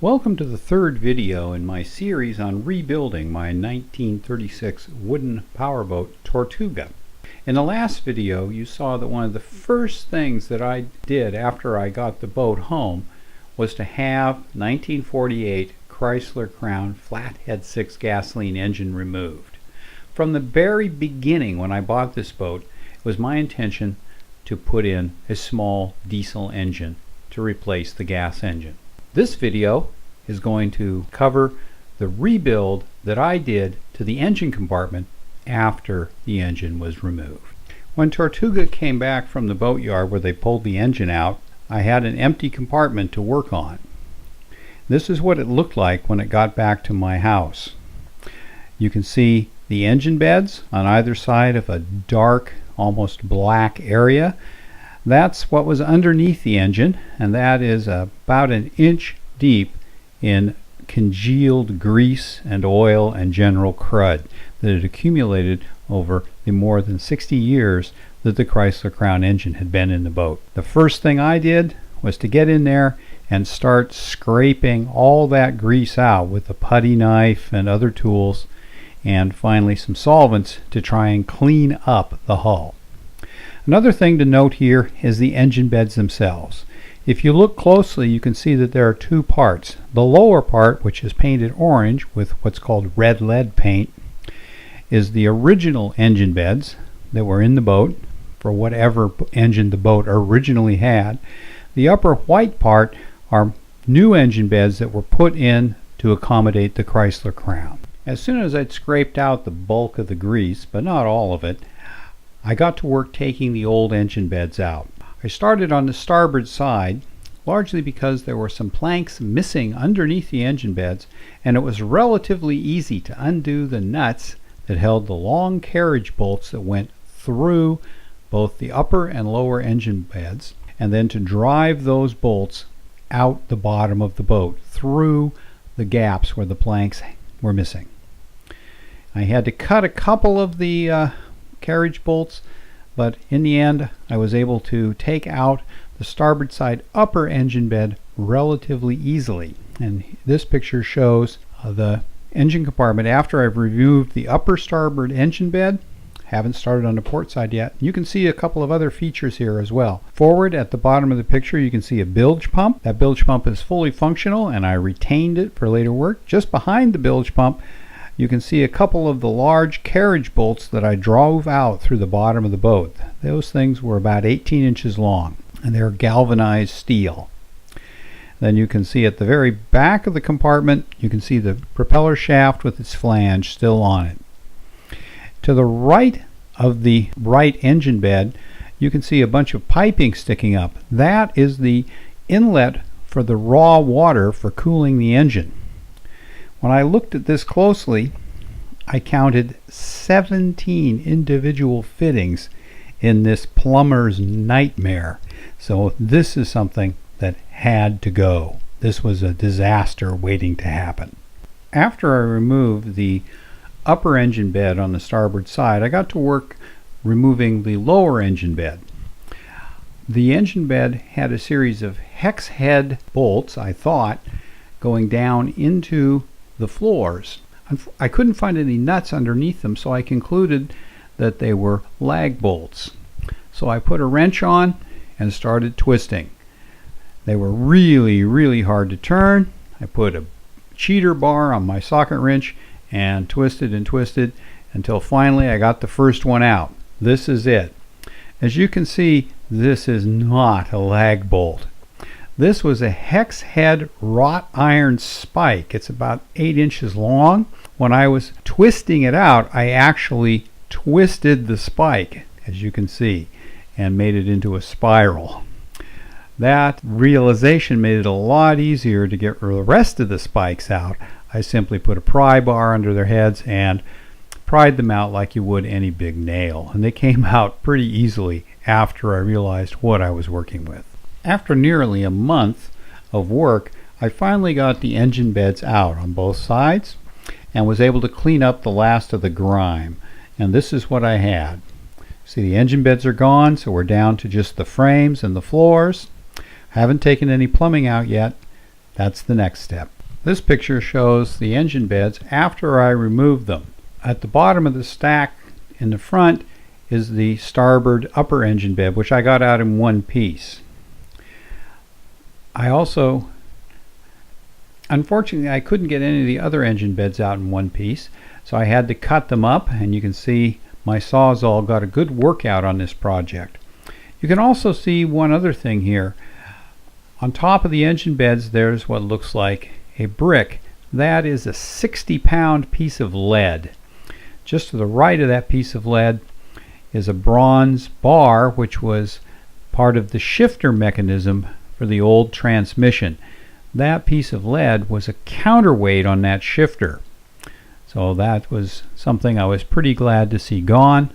Welcome to the third video in my series on rebuilding my 1936 wooden powerboat Tortuga. In the last video you saw that one of the first things that I did after I got the boat home was to have 1948 Chrysler Crown Flathead 6 gasoline engine removed. From the very beginning when I bought this boat, it was my intention to put in a small diesel engine to replace the gas engine. This video is going to cover the rebuild that I did to the engine compartment after the engine was removed. When Tortuga came back from the boatyard where they pulled the engine out, I had an empty compartment to work on. This is what it looked like when it got back to my house. You can see the engine beds on either side of a dark, almost black area. That's what was underneath the engine, and that is about an inch deep in congealed grease and oil and general crud that had accumulated over the more than 60 years that the Chrysler Crown engine had been in the boat. The first thing I did was to get in there and start scraping all that grease out with a putty knife and other tools, and finally some solvents to try and clean up the hull. Another thing to note here is the engine beds themselves. If you look closely, you can see that there are two parts. The lower part, which is painted orange with what's called red lead paint, is the original engine beds that were in the boat for whatever engine the boat originally had. The upper white part are new engine beds that were put in to accommodate the Chrysler Crown. As soon as I'd scraped out the bulk of the grease, but not all of it, I got to work taking the old engine beds out. I started on the starboard side, largely because there were some planks missing underneath the engine beds, and it was relatively easy to undo the nuts that held the long carriage bolts that went through both the upper and lower engine beds, and then to drive those bolts out the bottom of the boat through the gaps where the planks were missing. I had to cut a couple of the carriage bolts, but in the end I was able to take out the starboard side upper engine bed relatively easily. And this picture shows the engine compartment after I've removed the upper starboard engine bed. Haven't started on the port side yet. You can see a couple of other features here as well. Forward at the bottom of the picture you can see a bilge pump. That bilge pump is fully functional and I retained it for later work. Just behind the bilge pump you can see a couple of the large carriage bolts that I drove out through the bottom of the boat. Those things were about 18 inches long and they're galvanized steel. Then you can see at the very back of the compartment you can see the propeller shaft with its flange still on it. To the right of the right engine bed you can see a bunch of piping sticking up. That is the inlet for the raw water for cooling the engine. When I looked at this closely, I counted 17 individual fittings in this plumber's nightmare. So this is something that had to go. This was a disaster waiting to happen. After I removed the upper engine bed on the starboard side, I got to work removing the lower engine bed. The engine bed had a series of hex head bolts, I thought, going down into the floors. I couldn't find any nuts underneath them, so I concluded that they were lag bolts. So I put a wrench on and started twisting. They were really hard to turn. I put a cheater bar on my socket wrench and twisted until finally I got the first one out. This is it. As you can see, this is not a lag bolt. This was a hex head wrought iron spike. It's about 8 inches long. When I was twisting it out, I actually twisted the spike, as you can see, and made it into a spiral. That realization made it a lot easier to get the rest of the spikes out. I simply put a pry bar under their heads and pried them out like you would any big nail, and they came out pretty easily after I realized what I was working with. After nearly a month of work, I finally got the engine beds out on both sides and was able to clean up the last of the grime. And this is what I had. See, the engine beds are gone, so we're down to just the frames and the floors. Haven't taken any plumbing out yet. That's the next step. This picture shows the engine beds after I removed them. At the bottom of the stack in the front is the starboard upper engine bed, which I got out in one piece. Unfortunately, I couldn't get any of the other engine beds out in one piece, so I had to cut them up, and you can see my Sawzall got a good workout on this project. You can also see one other thing here. On top of the engine beds, there's what looks like a brick. That is a 60-pound piece of lead. Just to the right of that piece of lead is a bronze bar, which was part of the shifter mechanism for the old transmission. That piece of lead was a counterweight on that shifter. So that was something I was pretty glad to see gone,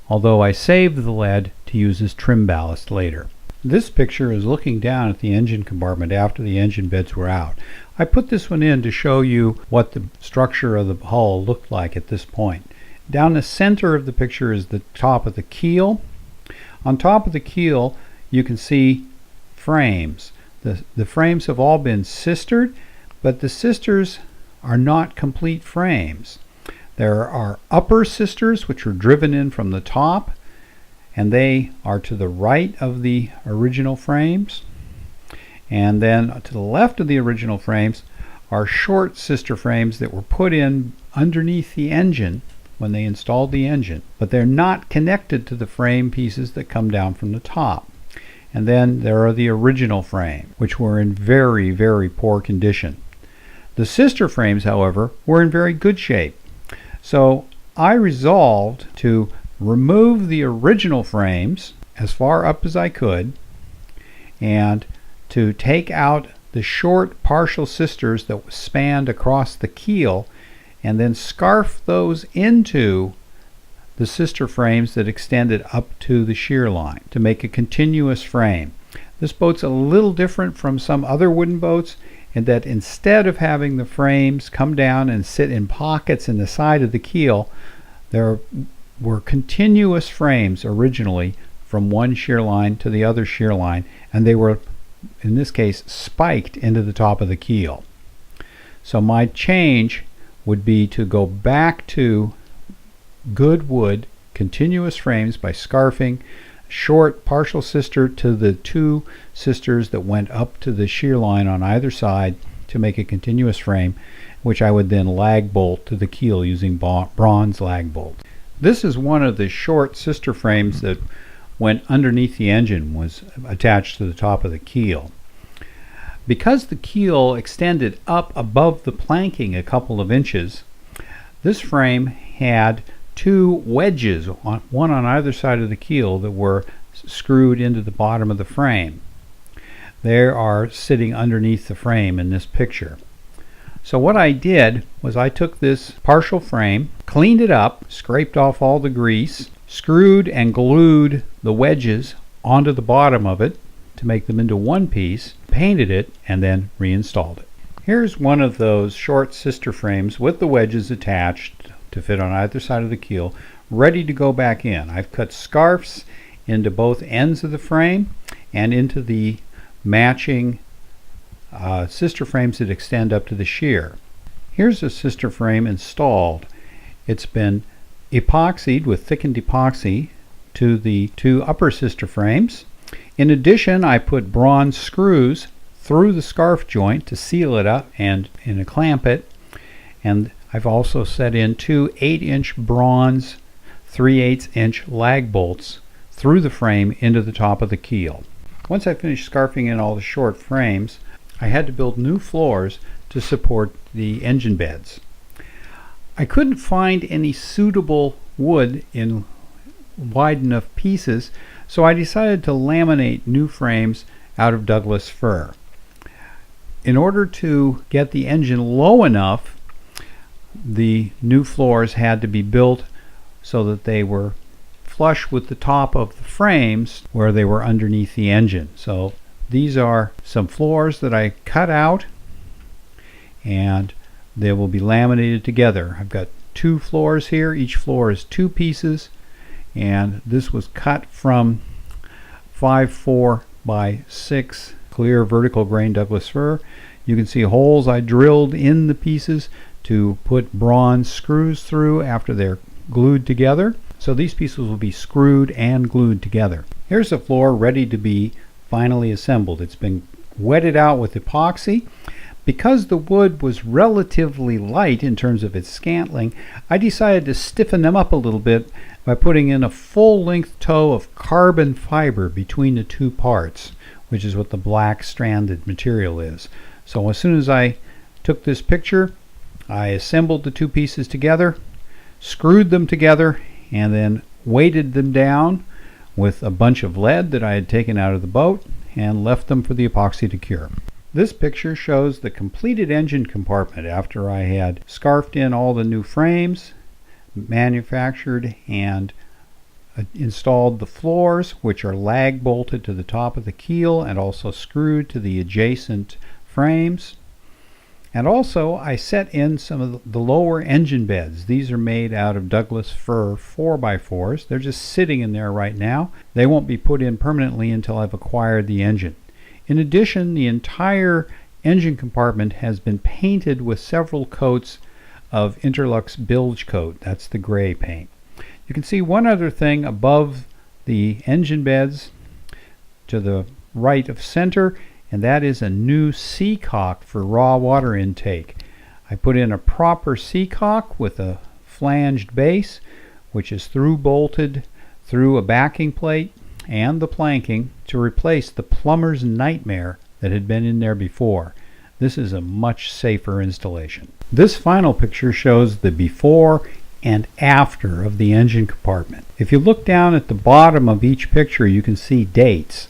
although I saved the lead to use as trim ballast later. This picture is looking down at the engine compartment after the engine beds were out. I put this one in to show you what the structure of the hull looked like at this point. Down the center of the picture is the top of the keel. On top of the keel you can see frames. The frames have all been sistered, but the sisters are not complete frames. There are upper sisters which are driven in from the top, and they are to the right of the original frames. And then to the left of the original frames are short sister frames that were put in underneath the engine when they installed the engine, but they're not connected to the frame pieces that come down from the top. And then there are the original frame, which were in very, very poor condition. The sister frames, however, were in very good shape. So I resolved to remove the original frames as far up as I could and to take out the short partial sisters that spanned across the keel and then scarf those into the sister frames that extended up to the shear line to make a continuous frame. This boat's a little different from some other wooden boats in that instead of having the frames come down and sit in pockets in the side of the keel, there were continuous frames originally from one shear line to the other shear line, and they were, in this case, spiked into the top of the keel. So my change would be to go back to good wood continuous frames by scarfing short partial sister to the two sisters that went up to the shear line on either side to make a continuous frame, which I would then lag bolt to the keel using bronze lag bolts. This is one of the short sister frames that went underneath the engine, was attached to the top of the keel. Because the keel extended up above the planking a couple of inches, this frame had two wedges, one on either side of the keel, that were screwed into the bottom of the frame. They are sitting underneath the frame in this picture. So what I did was I took this partial frame, cleaned it up, scraped off all the grease, screwed and glued the wedges onto the bottom of it to make them into one piece, painted it, and then reinstalled it. Here's one of those short sister frames with the wedges attached to fit on either side of the keel, ready to go back in. I've cut scarfs into both ends of the frame and into the matching sister frames that extend up to the shear. Here's a sister frame installed. It's been epoxied with thickened epoxy to the two upper sister frames. In addition, I put bronze screws through the scarf joint to seal it up and clamp it, and I've also set in two 8-inch bronze 3/8-inch lag bolts through the frame into the top of the keel. Once I finished scarfing in all the short frames, I had to build new floors to support the engine beds. I couldn't find any suitable wood in wide enough pieces, so I decided to laminate new frames out of Douglas fir. In order to get the engine low enough, the new floors had to be built so that they were flush with the top of the frames where they were underneath the engine. So these are some floors that I cut out, and they will be laminated together. I've got two floors here. Each floor is two pieces, and this was cut from 5.4 by 6 clear vertical grain Douglas fir. You can see holes I drilled in the pieces to put bronze screws through after they're glued together. So these pieces will be screwed and glued together. Here's the floor ready to be finally assembled. It's been wetted out with epoxy. Because the wood was relatively light in terms of its scantling, I decided to stiffen them up a little bit by putting in a full-length toe of carbon fiber between the two parts, which is what the black stranded material is. So as soon as I took this picture, I assembled the two pieces together, screwed them together, and then weighted them down with a bunch of lead that I had taken out of the boat and left them for the epoxy to cure. This picture shows the completed engine compartment after I had scarfed in all the new frames, manufactured and installed the floors, which are lag bolted to the top of the keel and also screwed to the adjacent frames. And also I set in some of the lower engine beds. These are made out of Douglas fir 4x4s. They're just sitting in there right now. They won't be put in permanently until I've acquired the engine. In addition, the entire engine compartment has been painted with several coats of Interlux bilge coat. That's the gray paint. You can see one other thing above the engine beds to the right of center, and that is a new seacock for raw water intake. I put in a proper seacock with a flanged base, which is through bolted through a backing plate and the planking to replace the plumber's nightmare that had been in there before. This is a much safer installation. This final picture shows the before and after of the engine compartment. If you look down at the bottom of each picture, you can see dates.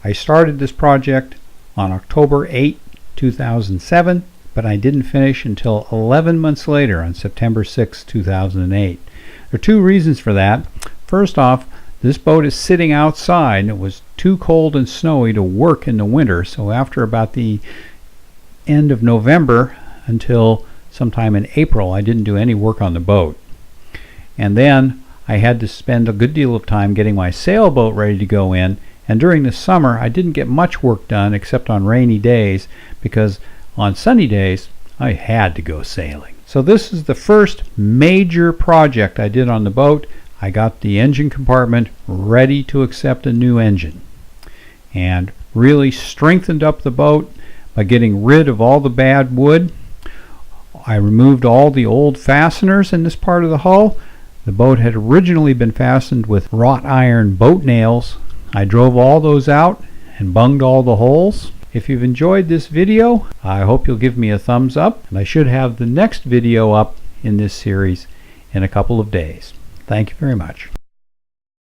I started this project on October 8, 2007, but I didn't finish until 11 months later on September 6, 2008. There are two reasons for that. First off, this boat is sitting outside and it was too cold and snowy to work in the winter, so after about the end of November until sometime in April I didn't do any work on the boat. And then I had to spend a good deal of time getting my sailboat ready to go in, and during the summer I didn't get much work done except on rainy days, because on sunny days I had to go sailing. So this is the first major project I did on the boat. I got the engine compartment ready to accept a new engine and really strengthened up the boat by getting rid of all the bad wood. I removed all the old fasteners in this part of the hull. The boat had originally been fastened with wrought iron boat nails. I drove all those out and bunged all the holes. If you've enjoyed this video, I hope you'll give me a thumbs up, and I should have the next video up in this series in a couple of days. Thank you very much.